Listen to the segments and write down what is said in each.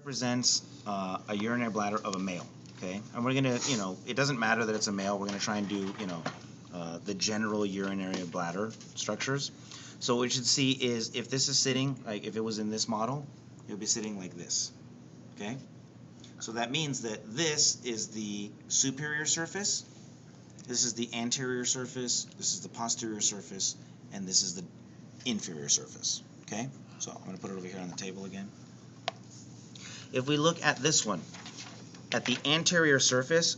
Represents a urinary bladder of a male. Okay, and we're gonna, it doesn't matter that it's a male. We're gonna try and do, the general urinary bladder structures. So what you should see is if this is sitting, like if it was in this model, it would be sitting like this. Okay, so that means that this is the superior surface, this is the anterior surface, this is the posterior surface, and this is the inferior surface. Okay, so I'm gonna put it over here on the table again. If we look at this one, at the anterior surface,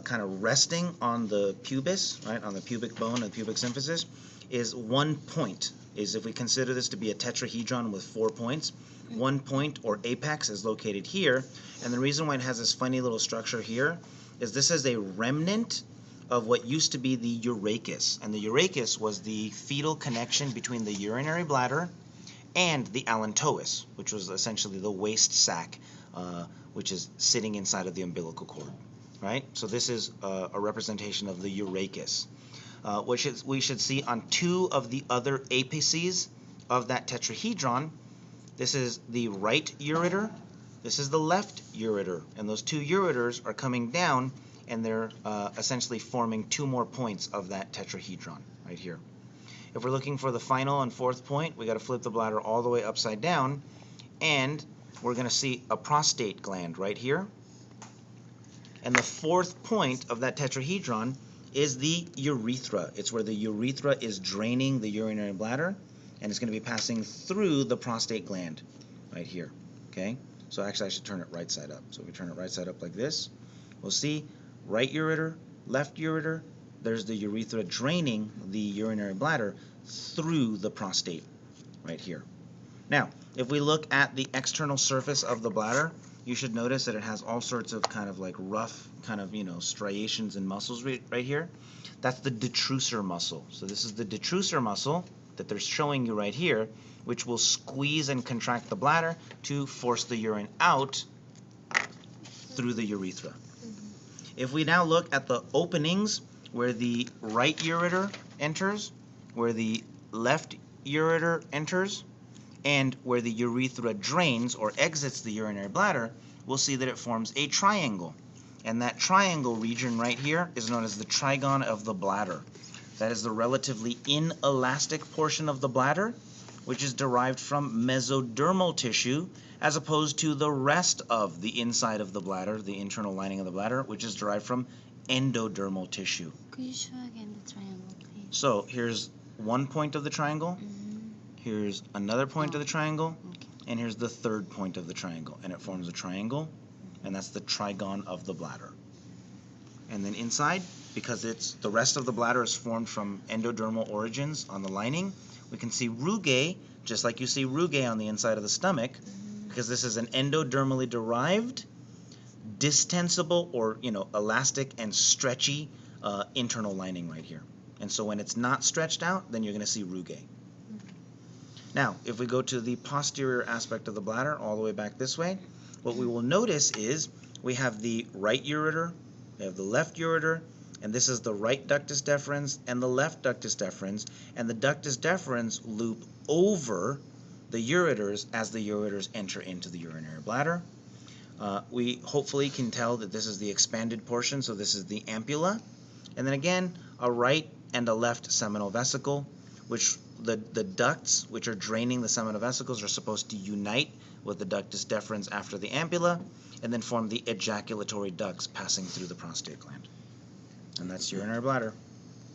kind of resting on the pubis, right, on the pubic bone and pubic symphysis, is one point. Is if we consider this to be a tetrahedron with 4 points, one point or apex is located here, and the reason why it has this funny little structure here is this is a remnant of what used to be the urachus, and the urachus was the fetal connection between the urinary bladder and the allantois, which was essentially the waste sac, which is sitting inside of the umbilical cord, right? So this is a representation of the urachus. Which we should see on two of the other apices of that tetrahedron. This is the right ureter, this is the left ureter, and those two ureters are coming down, and they're essentially forming two more points of that tetrahedron right here. If we're looking for the final and fourth point, we got to flip the bladder all the way upside down, and we're going to see a prostate gland right here. And the fourth point of that tetrahedron is the urethra. It's where the urethra is draining the urinary bladder, and it's going to be passing through the prostate gland right here. Okay? So actually I should turn it right side up. So if we turn it right side up like this, we'll see right ureter, left ureter, there's the urethra draining the urinary bladder through the prostate right here. Now, if we look at the external surface of the bladder, you should notice that it has all sorts of kind of like rough kind of, striations and muscles right here. That's the detrusor muscle. So this is the detrusor muscle that they're showing you right here, which will squeeze and contract the bladder to force the urine out through the urethra. If we now look at the openings where the right ureter enters, where the left ureter enters, and where the urethra drains or exits the urinary bladder, we'll see that it forms a triangle. And that triangle region right here is known as the trigone of the bladder. That is the relatively inelastic portion of the bladder, which is derived from mesodermal tissue, as opposed to the rest of the inside of the bladder, the internal lining of the bladder, which is derived from endodermal tissue. Could you show again the triangle, please? So here's one point of the triangle, here's another point of the triangle, and here's the third point of the triangle, and it forms a triangle, and that's the trigone of the bladder. And then inside, because the rest of the bladder is formed from endodermal origins on the lining, we can see rugae, just like you see rugae on the inside of the stomach, because this is an endodermally derived, distensible, or elastic and stretchy internal lining right here. And so when it's not stretched out, then you're going to see rugae. Now, if we go to the posterior aspect of the bladder, all the way back this way, what we will notice is we have the right ureter, we have the left ureter, and this is the right ductus deferens and the left ductus deferens, and the ductus deferens loop over the ureters as the ureters enter into the urinary bladder. We hopefully can tell that this is the expanded portion, so this is the ampulla, and then again a right and a left seminal vesicle, which the ducts which are draining the seminal vesicles are supposed to unite with the ductus deferens after the ampulla, and then form the ejaculatory ducts passing through the prostate gland. And that's urinary bladder.